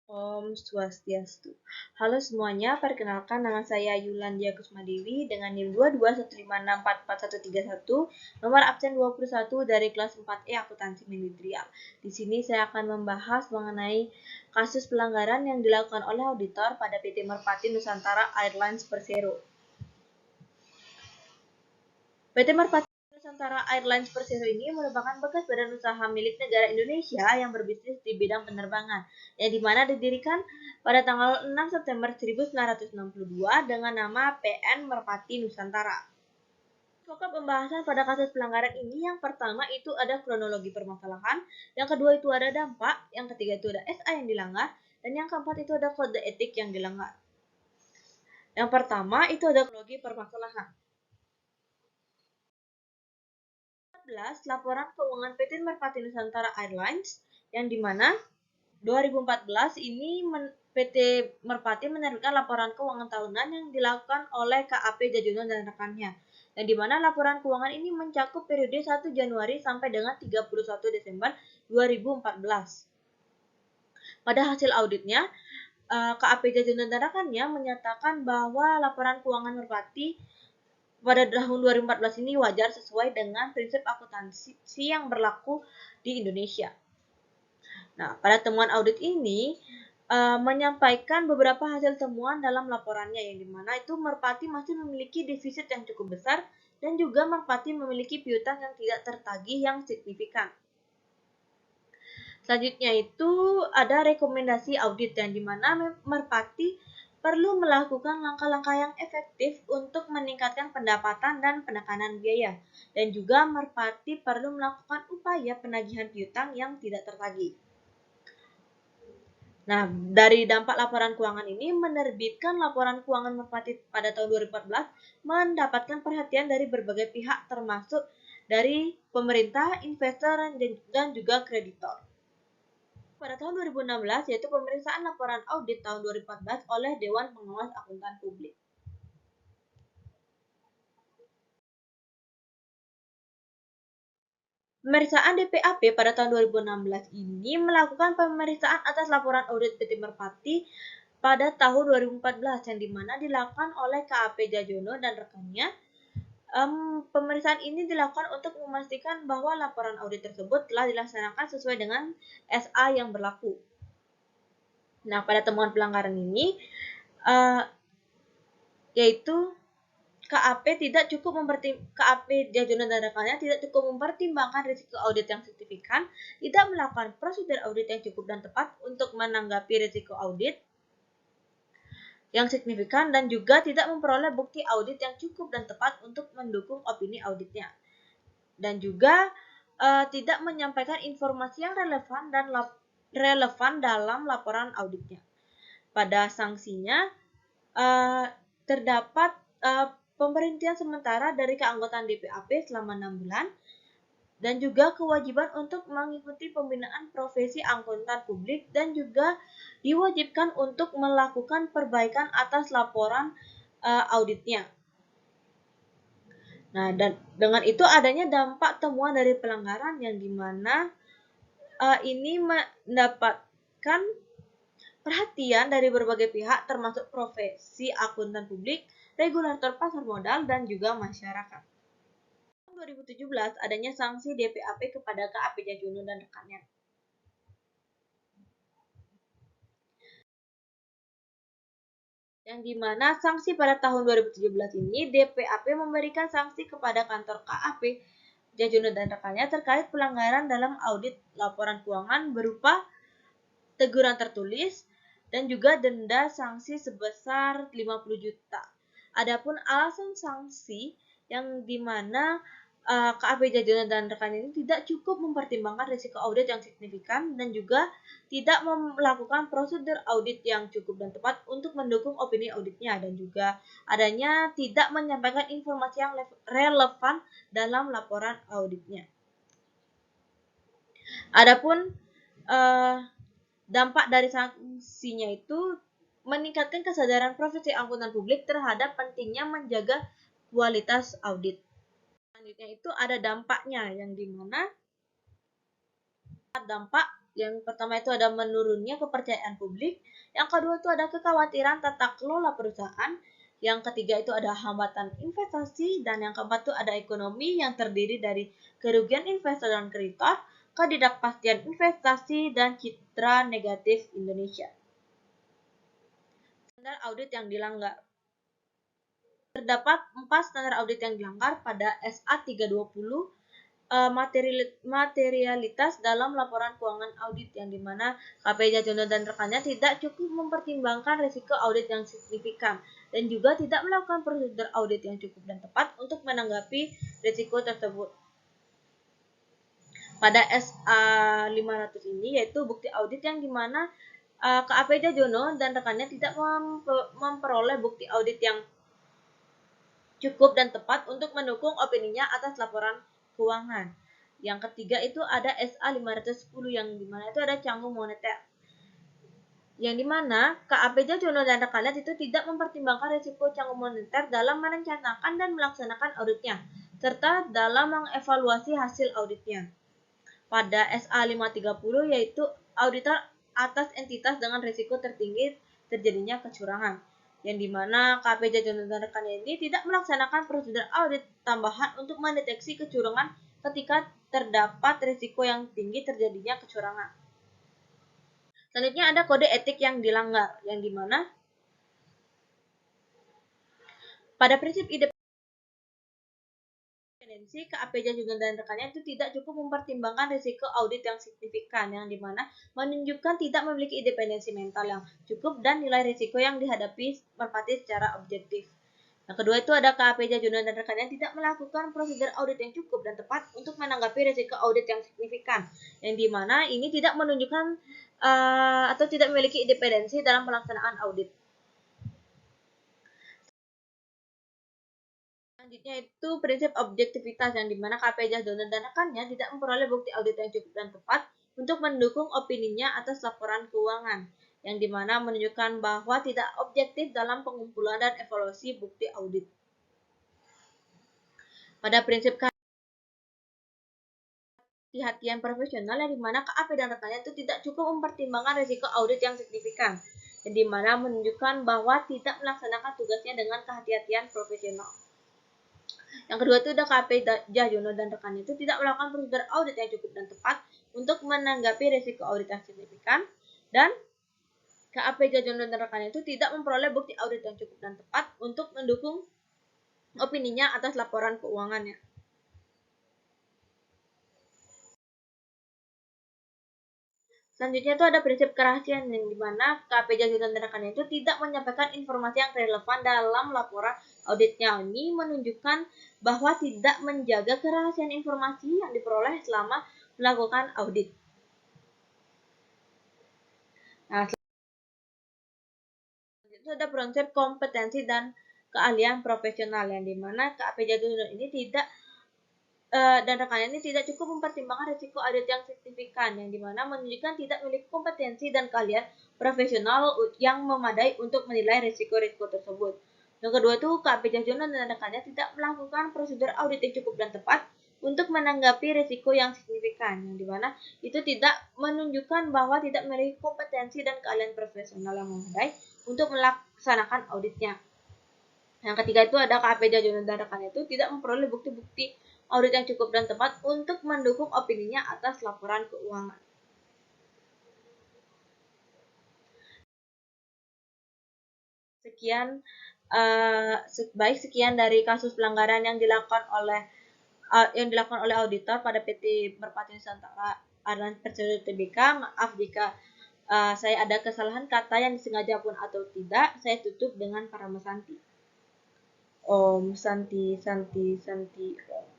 Om Swastiastu. Halo semuanya, perkenalkan nama saya Yulandia Kusmadewi dengan NIM 2215644131, nomor absen 21 dari kelas 4E Akuntansi Manajerial. Di sini saya akan membahas mengenai kasus pelanggaran yang dilakukan oleh auditor pada PT Merpati Nusantara Airlines Persero. PT Merpati Nusantara Airlines Persero ini merupakan bekas badan usaha milik negara Indonesia yang berbisnis di bidang penerbangan, yang dimana didirikan pada tanggal 6 September 1962 dengan nama PN Merpati Nusantara. Pokok pembahasan pada kasus pelanggaran ini yang pertama itu ada kronologi permasalahan, yang kedua itu ada dampak, yang ketiga itu ada SA yang dilanggar, dan yang keempat itu ada kode etik yang dilanggar. Yang pertama itu ada kronologi permasalahan. 14 Laporan Keuangan PT Merpati Nusantara Airlines, yang dimana 2014 ini PT Merpati menerbitkan laporan keuangan tahunan yang dilakukan oleh KAP Jajono dan rekannya, yang dimana laporan keuangan ini mencakup periode 1 Januari sampai dengan 31 Desember 2014. Pada hasil auditnya, KAP Jajono dan rekannya menyatakan bahwa laporan keuangan Merpati pada tahun 2014 ini wajar sesuai dengan prinsip akuntansi yang berlaku di Indonesia. Nah, pada temuan audit ini menyampaikan beberapa hasil temuan dalam laporannya, yang dimana itu Merpati masih memiliki defisit yang cukup besar dan juga Merpati memiliki piutang yang tidak tertagih yang signifikan. Selanjutnya itu ada rekomendasi audit, yang dimana Merpati perlu melakukan langkah-langkah yang efektif untuk meningkatkan pendapatan dan penekanan biaya, dan juga Merpati perlu melakukan upaya penagihan piutang yang tidak tertagih. Nah, dari dampak laporan keuangan ini, menerbitkan laporan keuangan Merpati pada tahun 2014 mendapatkan perhatian dari berbagai pihak, termasuk dari pemerintah, investor, dan juga kreditor. Pada tahun 2016, yaitu pemeriksaan laporan audit tahun 2014 oleh Dewan Pengawas Akuntan Publik. Pemeriksaan DPAP pada tahun 2016 ini melakukan pemeriksaan atas laporan audit PT Merpati pada tahun 2014, yang dimana dilakukan oleh KAP Jajono dan rekannya. Pemeriksaan ini dilakukan untuk memastikan bahwa laporan audit tersebut telah dilaksanakan sesuai dengan SA yang berlaku. Nah, pada temuan pelanggaran ini, yaitu KAP Jajono dan rekannya tidak cukup mempertimbangkan risiko audit yang signifikan, tidak melakukan prosedur audit yang cukup dan tepat untuk menanggapi risiko audit yang signifikan, dan juga tidak memperoleh bukti audit yang cukup dan tepat untuk mendukung opini auditnya, dan juga tidak menyampaikan informasi yang relevan dalam laporan auditnya. Pada sanksinya terdapat pemberhentian sementara dari keanggotaan DPAP selama 6 bulan, dan juga kewajiban untuk mengikuti pembinaan profesi akuntan publik, dan juga diwajibkan untuk melakukan perbaikan atas laporan auditnya. Nah, dan dengan itu adanya dampak temuan dari pelanggaran, yang dimana ini mendapatkan perhatian dari berbagai pihak, termasuk profesi akuntan publik, regulator pasar modal, dan juga masyarakat. Tahun 2017 adanya sanksi DPAP kepada KAP Jajono dan rekannya. Yang dimana sanksi pada tahun 2017 ini, DPAP memberikan sanksi kepada kantor KAP Jajono dan rekannya terkait pelanggaran dalam audit laporan keuangan berupa teguran tertulis dan juga denda sanksi sebesar 50 juta. Adapun alasan sanksi, yang dimana KAP Jajono dan rekan ini tidak cukup mempertimbangkan risiko audit yang signifikan, dan juga tidak melakukan prosedur audit yang cukup dan tepat untuk mendukung opini auditnya, dan juga adanya tidak menyampaikan informasi yang relevan dalam laporan auditnya. Adapun dampak dari sanksinya itu meningkatkan kesadaran profesi akuntan publik terhadap pentingnya menjaga kualitas audit. Selanjutnya itu ada dampaknya, yang dimana dampak Yang pertama itu ada menurunnya kepercayaan publik, yang kedua itu ada kekhawatiran tata kelola perusahaan, yang ketiga itu ada hambatan investasi, dan yang keempat itu ada ekonomi yang terdiri dari kerugian investor dan kreditor, ketidakpastian investasi, dan citra negatif Indonesia. Standar audit yang dilanggar. Terdapat 4 standar audit yang dilanggar pada SA 320 materialitas dalam laporan keuangan audit, yang dimana KPI Jajono dan rekannya tidak cukup mempertimbangkan risiko audit yang signifikan dan juga tidak melakukan prosedur audit yang cukup dan tepat untuk menanggapi risiko tersebut. Pada SA 500 ini yaitu bukti audit yang dimana KPI Jajono dan rekannya tidak memperoleh bukti audit yang cukup dan tepat untuk mendukung opininya atas laporan keuangan. Yang ketiga itu ada SA 510 yang dimana itu ada canggung moneter. Yang dimana KAP Jajono dan rekannya itu tidak mempertimbangkan risiko canggung moneter dalam merencanakan dan melaksanakan auditnya, serta dalam mengevaluasi hasil auditnya. Pada SA 530 yaitu auditor atas entitas dengan risiko tertinggi terjadinya kecurangan, yang dimana KP Jajono dan rekannya ini tidak melaksanakan prosedur audit tambahan untuk mendeteksi kecurangan ketika terdapat risiko yang tinggi terjadinya kecurangan. Selanjutnya ada kode etik yang dilanggar, yang dimana pada prinsip independensi, KAP Jajono dan rekannya itu tidak cukup mempertimbangkan risiko audit yang signifikan, yang dimana menunjukkan tidak memiliki independensi mental yang cukup dan nilai risiko yang dihadapi merpati secara objektif. Yang kedua itu ada KAP Jajono dan rekannya tidak melakukan prosedur audit yang cukup dan tepat untuk menanggapi risiko audit yang signifikan, yang dimana ini tidak menunjukkan atau tidak memiliki independensi dalam pelaksanaan audit. Selanjutnya itu prinsip objektivitas, yang dimana KPI Jajono dan rekannya tidak memperoleh bukti audit yang cukup dan tepat untuk mendukung opininya atas laporan keuangan, yang dimana menunjukkan bahwa tidak objektif dalam pengumpulan dan evaluasi bukti audit. Pada prinsip kehati-hatian profesional, yang dimana KAP dan rekannya itu tidak cukup mempertimbangkan risiko audit yang signifikan, yang dimana menunjukkan bahwa tidak melaksanakan tugasnya dengan kehati-hatian profesional. Yang kedua itu ada KAP Jajono dan rekannya itu tidak melakukan prosedur audit yang cukup dan tepat untuk menanggapi risiko audit yang signifikan, dan KAP Jajono dan rekannya itu tidak memperoleh bukti audit yang cukup dan tepat untuk mendukung opininya atas laporan keuangannya. Selanjutnya itu ada prinsip kerahasiaan, yang dimana KAP Jajono dan rekannya itu tidak menyampaikan informasi yang relevan dalam laporan auditnya. Ini menunjukkan bahwa tidak menjaga kerahasiaan informasi yang diperoleh selama melakukan audit. Nah, itu ada prinsip kompetensi dan keahlian profesional, yang dimana KAP Jajono ini tidak dan rekannya ini tidak cukup mempertimbangkan risiko audit yang signifikan, yang dimana menunjukkan tidak memiliki kompetensi dan keahlian profesional yang memadai untuk menilai risiko-risiko tersebut. Yang kedua itu KAP Jajono dan rekannya tidak melakukan prosedur audit yang cukup dan tepat untuk menanggapi risiko yang signifikan, yang dimana itu tidak menunjukkan bahwa tidak memiliki kompetensi dan keahlian profesional yang memadai untuk melaksanakan auditnya. Yang ketiga itu ada KAP Jajono dan rekannya itu tidak memperoleh bukti-bukti audit yang cukup dan tepat untuk mendukung opininya atas laporan keuangan. Sekian dari kasus pelanggaran yang dilakukan oleh auditor pada PT Merpati Nusantara Airlines Persero Tbk. Maaf jika saya ada kesalahan kata yang disengaja pun atau tidak. Saya tutup dengan Parama Santi. Om Santi Santi Santi Om.